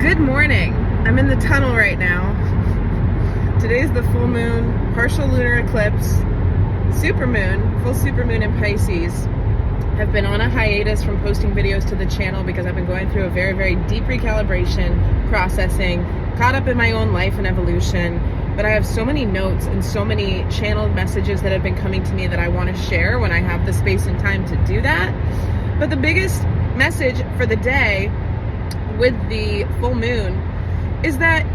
Good morning. I'm in the tunnel right now. Today's the full moon, partial lunar eclipse, supermoon, full supermoon in Pisces. I've been on a hiatus from posting videos to the channel because I've been going through a very, very deep recalibration, processing, caught up in my own life and evolution. But I have so many notes and so many channeled messages that have been coming to me that I want to share when I have the space and time to do that. But the biggest message for the day with the full moon is that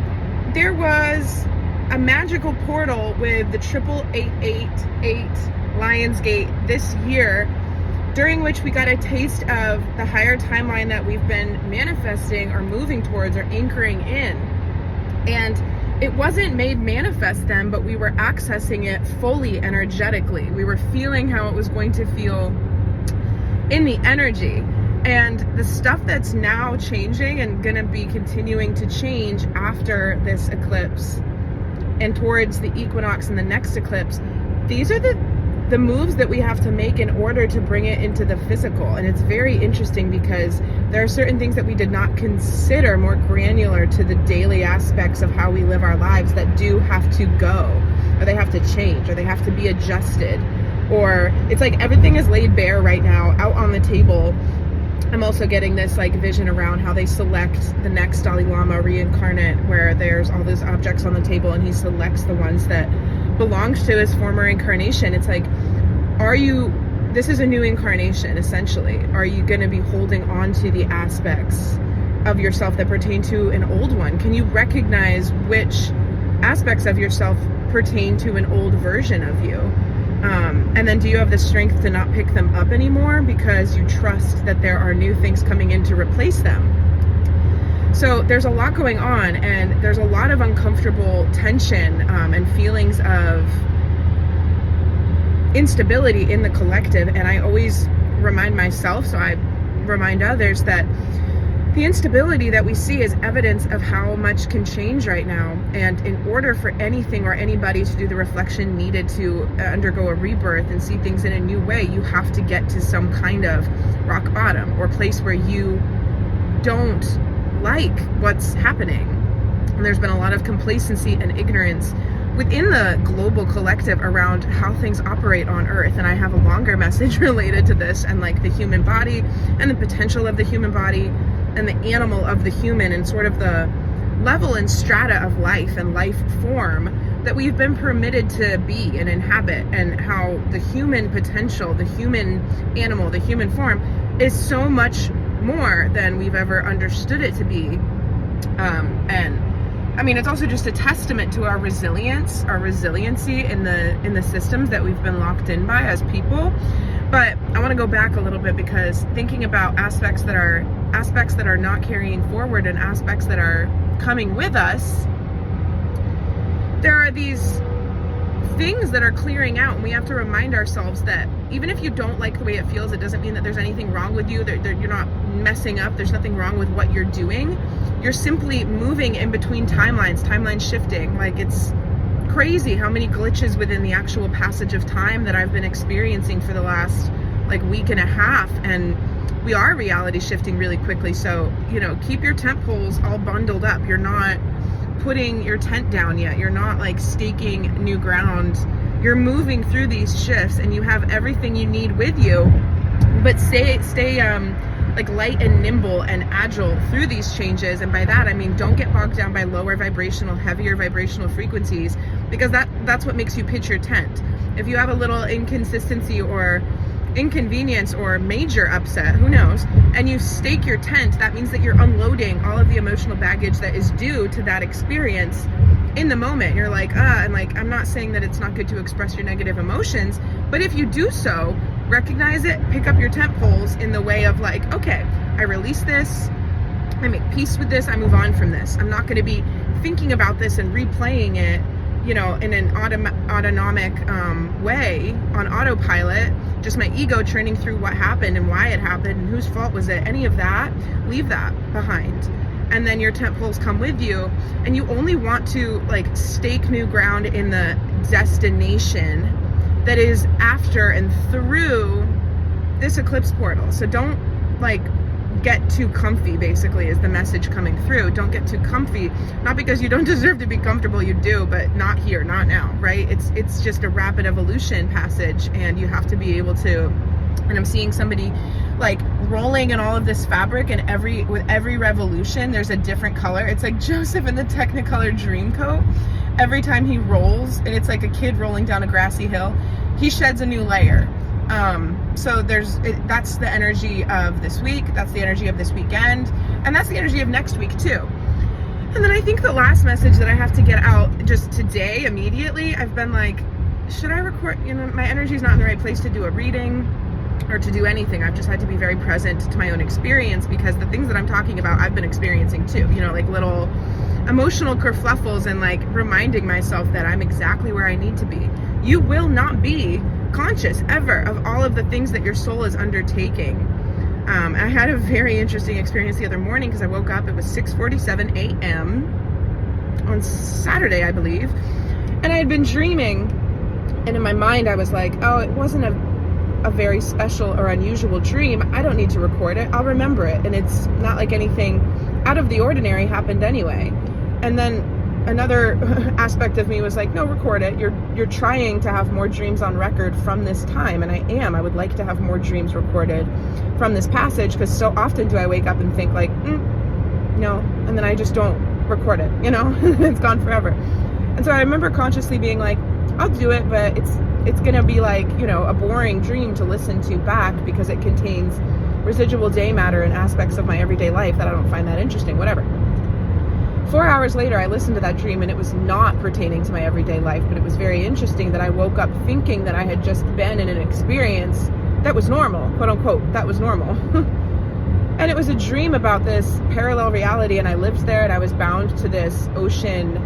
there was a magical portal with the 8888 Lionsgate this year, during which we got a taste of the higher timeline that we've been manifesting or moving towards or anchoring in. And it wasn't made manifest then, but we were accessing it fully energetically. We were feeling how it was going to feel in the energy. And the stuff that's now changing and going to be continuing to change after this eclipse and towards the equinox and the next eclipse, these are the moves that we have to make in order to bring it into the physical. And it's very interesting because there are certain things that we did not consider more granular to the daily aspects of how we live our lives that do have to go, or they have to change, or they have to be adjusted, or it's like everything is laid bare right now out on the table. I'm also getting this like vision around how they select the next Dalai Lama reincarnate, where there's all those objects on the table and he selects the ones that belongs to his former incarnation. It's like, this is a new incarnation essentially. Are you going to be holding on to the aspects of yourself that pertain to an old one? Can you recognize which aspects of yourself pertain to an old version of you? And then do you have the strength to not pick them up anymore because you trust that there are new things coming in to replace them? So there's a lot going on, and there's a lot of uncomfortable tension and feelings of instability in the collective. And I always remind myself, so I remind others, that the instability that we see is evidence of how much can change right now. And in order for anything or anybody to do the reflection needed to undergo a rebirth and see things in a new way, you have to get to some kind of rock bottom or place where you don't like what's happening. And there's been a lot of complacency and ignorance within the global collective around how things operate on Earth. And I have a longer message related to this and like the human body and the potential of the human body and the animal of the human, and sort of the level and strata of life and life form that we've been permitted to be and inhabit, and how the human potential, the human animal, the human form is so much more than we've ever understood it to be. And I mean, it's also just a testament to our resilience, our resiliency in the systems that we've been locked in by as people. But I want to go back a little bit, because thinking about aspects that are not carrying forward and aspects that are coming with us, there are these things that are clearing out, and we have to remind ourselves that even if you don't like the way it feels, it doesn't mean that there's anything wrong with you, that you're not messing up, there's nothing wrong with what you're doing. You're simply moving in between timelines shifting. Like, it's crazy how many glitches within the actual passage of time that I've been experiencing for the last like week and a half, and we are reality shifting really quickly. So, keep your tent poles all bundled up. You're not putting your tent down yet. You're not like staking new ground. You're moving through these shifts, and you have everything you need with you, but stay like light and nimble and agile through these changes. And by that I mean, don't get bogged down by lower vibrational, heavier vibrational frequencies, because that's what makes you pitch your tent. If you have a little inconsistency or inconvenience or major upset, who knows, and you stake your tent, that means that you're unloading all of the emotional baggage that is due to that experience in the moment. You're like, and like, I'm not saying that it's not good to express your negative emotions, but if you do so, recognize it, pick up your tent poles in the way of like, okay, I release this, I make peace with this, I move on from this. I'm not going to be thinking about this and replaying it, in an autonomic way, on autopilot, just my ego churning through what happened and why it happened and whose fault was it. Any of that, leave that behind. And then your tent poles come with you, and you only want to like stake new ground in the destination that is after and through this eclipse portal. So don't like get too comfy, basically, is the message coming through. Don't get too comfy, not because you don't deserve to be comfortable, you do, but not here, not now, right? It's just a rapid evolution passage, and you have to be able to, and I'm seeing somebody like rolling in all of this fabric, and with every revolution there's a different color. It's like Joseph in the Technicolor Dreamcoat. Every time he rolls, and it's like a kid rolling down a grassy hill, he sheds a new layer. So that's the energy of this week, that's the energy of this weekend, and that's the energy of next week too. And then I think the last message that I have to get out just today, immediately, I've been like, should I record? My energy is not in the right place to do a reading or to do anything. I've just had to be very present to my own experience, because the things that I'm talking about, I've been experiencing too, like little emotional kerfluffles, and like reminding myself that I'm exactly where I need to be. You will not be conscious ever of all of the things that your soul is undertaking. I had a very interesting experience the other morning, because I woke up, it was 6:47 a.m. on Saturday, I believe, and I had been dreaming, and in my mind I was like, oh, it wasn't a very special or unusual dream. I don't need to record it. I'll remember it, and it's not like anything out of the ordinary happened anyway. And then another aspect of me was like, no, record it. You're trying to have more dreams on record from this time, and I would like to have more dreams recorded from this passage, because so often do I wake up and think like, no, and then I just don't record it, it's gone forever. And so I remember consciously being like, I'll do it, but it's gonna be like, a boring dream to listen to back, because it contains residual day matter and aspects of my everyday life that I don't find that interesting, whatever. 4 hours later, I listened to that dream, and it was not pertaining to my everyday life, but it was very interesting that I woke up thinking that I had just been in an experience that was normal, quote unquote, that was normal. And it was a dream about this parallel reality, and I lived there, and I was bound to this ocean,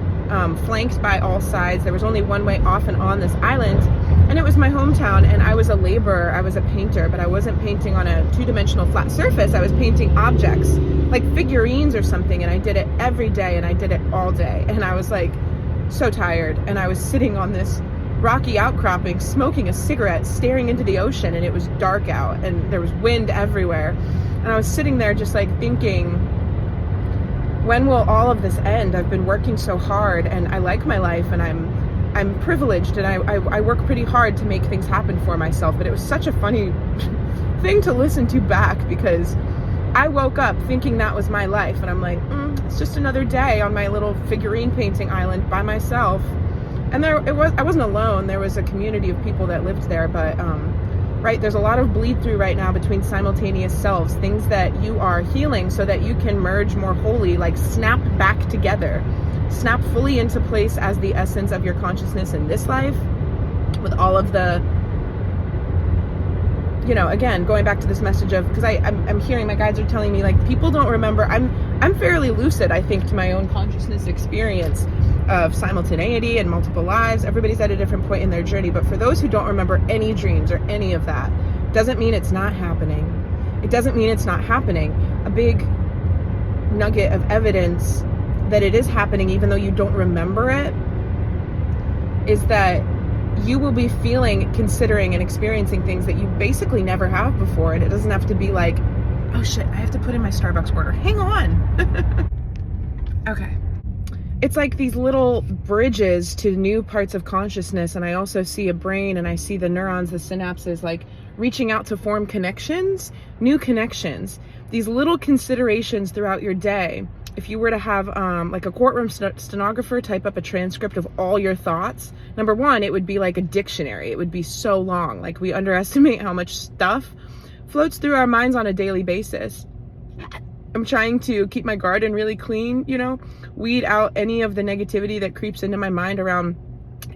flanked by all sides. There was only one way off and on this island, and it was my hometown, and I was a laborer, I was a painter, but I wasn't painting on a two-dimensional flat surface. I was painting objects, like figurines or something, and I did it every day, and I did it all day, and I was like so tired, and I was sitting on this rocky outcropping, smoking a cigarette, staring into the ocean, and it was dark out, and there was wind everywhere, and I was sitting there just like thinking, when will all of this end? I've been working so hard, and I like my life, and I'm privileged, and I work pretty hard to make things happen for myself. But it was such a funny thing to listen to back, because I woke up thinking that was my life, and I'm like, it's just another day on my little figurine painting island by myself. And I wasn't alone. There was a community of people that lived there, but right, there's a lot of bleed through right now between simultaneous selves, things that you are healing so that you can merge more wholly, like snap back together, snap fully into place as the essence of your consciousness in this life, with all of the, again, going back to this message of, because I'm hearing, my guides are telling me, like, people don't remember. I'm fairly lucid, I think, to my own consciousness experience of simultaneity and multiple lives. Everybody's at a different point in their journey, but for those who don't remember any dreams or any of that, doesn't mean it's not happening. It doesn't mean it's not happening. A big nugget of evidence that it is happening, even though you don't remember it, is that you will be feeling, considering, and experiencing things that you basically never have before. And it doesn't have to be like, oh shit, I have to put in my Starbucks order. Hang on. Okay. It's like these little bridges to new parts of consciousness. And I also see a brain, and I see the neurons, the synapses, like reaching out to form connections, new connections, these little considerations throughout your day. If you were to have like a courtroom stenographer type up a transcript of all your thoughts, number one, it would be like a dictionary. It would be so long. Like, we underestimate how much stuff floats through our minds on a daily basis. I'm trying to keep my garden really clean, weed out any of the negativity that creeps into my mind around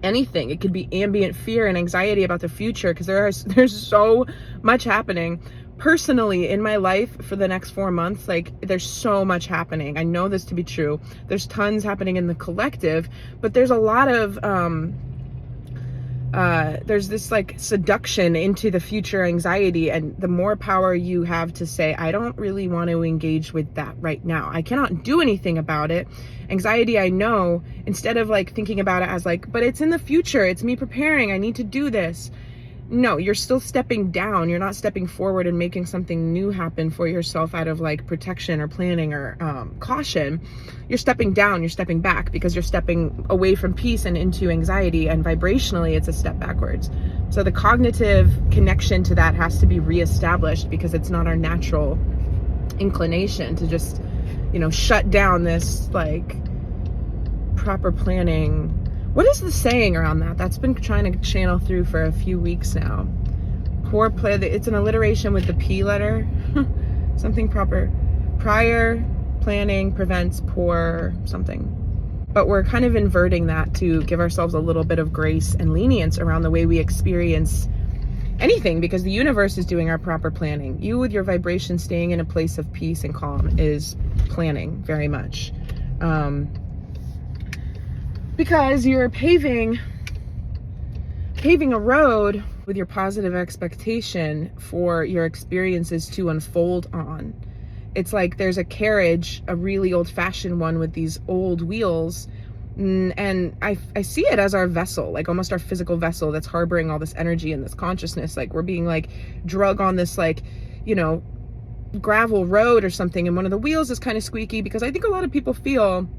anything. It could be ambient fear and anxiety about the future, because there's so much happening personally in my life for the next 4 months. Like, there's so much happening. I know this to be true. There's tons happening in the collective, but there's a lot of there's this like seduction into the future anxiety, and the more power you have to say, I don't really want to engage with that right now, I cannot do anything about it. Anxiety, I know, instead of like thinking about it as like, but it's in the future, it's me preparing, I need to do this. no, you're still stepping down. You're not stepping forward and making something new happen for yourself out of like protection or planning or caution. You're stepping down, you're stepping back, because you're stepping away from peace and into anxiety, and vibrationally it's a step backwards. So the cognitive connection to that has to be reestablished, because it's not our natural inclination to just, you know, shut down this like proper planning. What is the saying around that? That's been trying to channel through for a few weeks now. Poor play. It's an alliteration with the P letter. Something proper. Prior planning prevents poor something. But we're kind of inverting that to give ourselves a little bit of grace and lenience around the way we experience anything, because the universe is doing our proper planning. You, with your vibration staying in a place of peace and calm, is planning very much. Because you're paving a road with your positive expectation for your experiences to unfold on. It's like there's a carriage, a really old-fashioned one with these old wheels, and I see it as our vessel, like almost our physical vessel that's harboring all this energy and this consciousness. Like we're being like drug on this, like, you know, gravel road or something, and one of the wheels is kind of squeaky, because I think a lot of people feel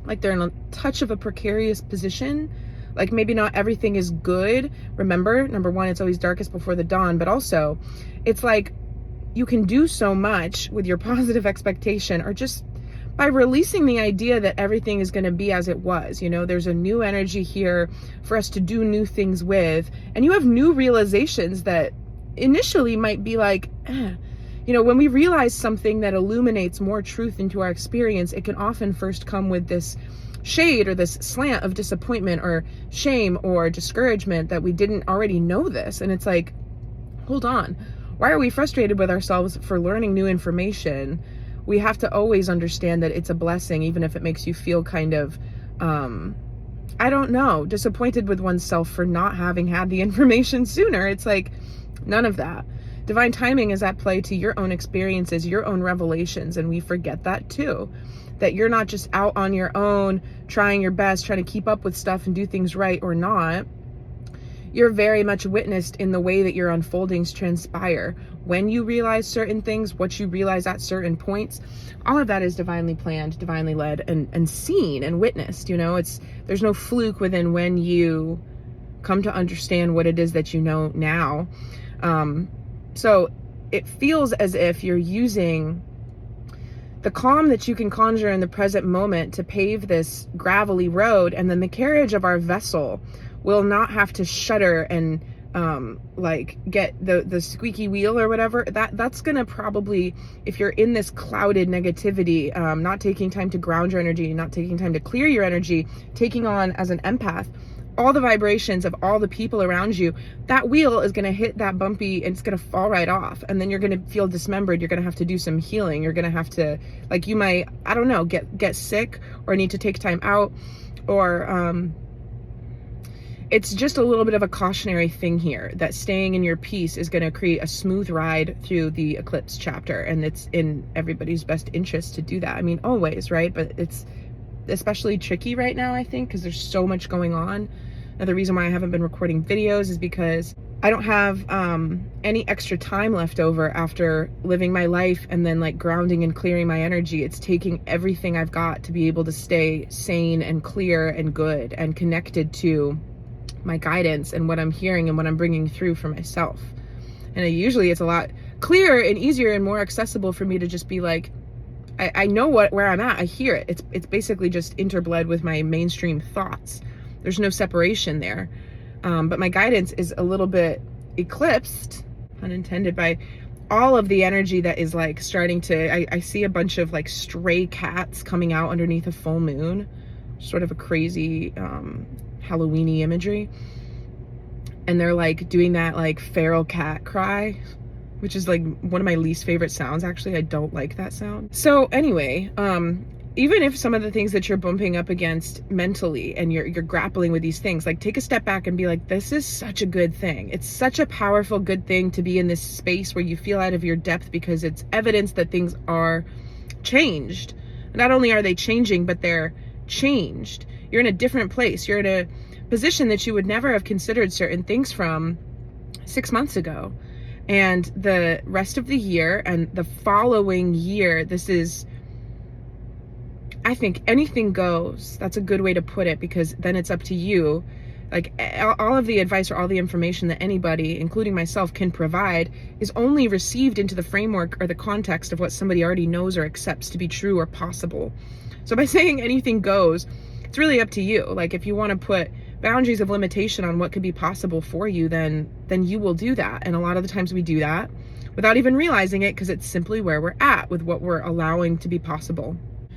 like they're in a touch of a precarious position. Like maybe not everything is good. Remember, number one, it's always darkest before the dawn, but also it's like you can do so much with your positive expectation, or just by releasing the idea that everything is going to be as it was. You know, there's a new energy here for us to do new things with, and you have new realizations that initially might be like, you know, when we realize something that illuminates more truth into our experience, it can often first come with this shade or this slant of disappointment or shame or discouragement that we didn't already know this. And it's like, hold on, why are we frustrated with ourselves for learning new information? We have to always understand that it's a blessing, even if it makes you feel kind of, I don't know, disappointed with oneself for not having had the information sooner. It's like, none of that. Divine timing is at play to your own experiences, your own revelations, and we forget that too. That you're not just out on your own, trying your best, trying to keep up with stuff and do things right or not. You're very much witnessed in the way that your unfoldings transpire. When you realize certain things, what you realize at certain points, all of that is divinely planned, divinely led, and seen and witnessed. You know, there's no fluke within when you come to understand what it is that you know now. So it feels as if you're using the calm that you can conjure in the present moment to pave this gravelly road, and then the carriage of our vessel will not have to shudder and like get the squeaky wheel or whatever. That's gonna probably, if you're in this clouded negativity, not taking time to ground your energy, not taking time to clear your energy, taking on as an empath all the vibrations of all the people around you, that wheel is going to hit that bumpy and it's going to fall right off. And then you're going to feel dismembered. You're going to have to do some healing. You're going to have to, like, you might, I don't know, get sick or need to take time out, or it's just a little bit of a cautionary thing here, that staying in your peace is going to create a smooth ride through the eclipse chapter. And it's in everybody's best interest to do that. I mean, always, right? But it's especially tricky right now, I think, because there's so much going on. Another reason why I haven't been recording videos is because I don't have any extra time left over after living my life and then like grounding and clearing my energy. It's taking everything I've got to be able to stay sane and clear and good and connected to my guidance and what I'm hearing and what I'm bringing through for myself. And usually it's a lot clearer and easier and more accessible for me to just be like, I know where I'm at. I hear it. It's basically just interbled with my mainstream thoughts. There's no separation there. But my guidance is a little bit eclipsed, pun intended, by all of the energy that is like starting to, I see a bunch of like stray cats coming out underneath a full moon, sort of a crazy Halloween-y imagery. And they're like doing that like feral cat cry, which is like one of my least favorite sounds. Actually, I don't like that sound. So anyway, even if some of the things that you're bumping up against mentally and you're grappling with these things, like take a step back and be like, this is such a good thing. It's such a powerful, good thing to be in this space where you feel out of your depth, because it's evidence that things are changed. Not only are they changing, but they're changed. You're in a different place. You're in a position that you would never have considered certain things from 6 months ago. And the rest of the year and the following year, this is, I think, anything goes. That's a good way to put it, because then it's up to you. Like, all of the advice or all the information that anybody, including myself, can provide is only received into the framework or the context of what somebody already knows or accepts to be true or possible. So by saying anything goes, it's really up to you. Like, if you want to put boundaries of limitation on what could be possible for you, then you will do that. And a lot of the times we do that without even realizing it, because it's simply where we're at with what we're allowing to be possible.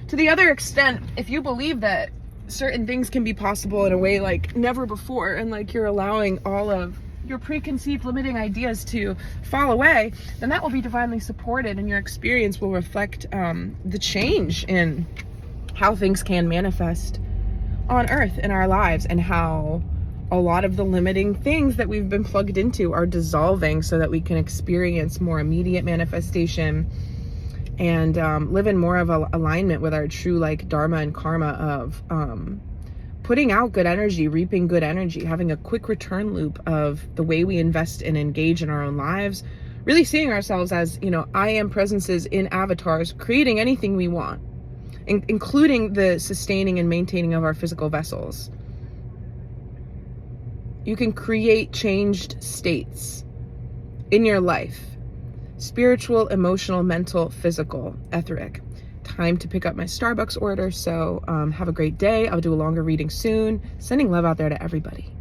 To the other extent, if you believe that certain things can be possible in a way like never before, and like you're allowing all of your preconceived limiting ideas to fall away, then that will be divinely supported, and your experience will reflect the change in how things can manifest on earth in our lives, and how a lot of the limiting things that we've been plugged into are dissolving, so that we can experience more immediate manifestation and live in more of a alignment with our true like dharma and karma of putting out good energy, reaping good energy, having a quick return loop of the way we invest and engage in our own lives, really seeing ourselves as, I am presences in avatars, creating anything we want, including the sustaining and maintaining of our physical vessels. You can create changed states in your life: spiritual, emotional, mental, physical, etheric. Time to pick up my Starbucks order. So have a great day. I'll do a longer reading soon. Sending love out there to everybody.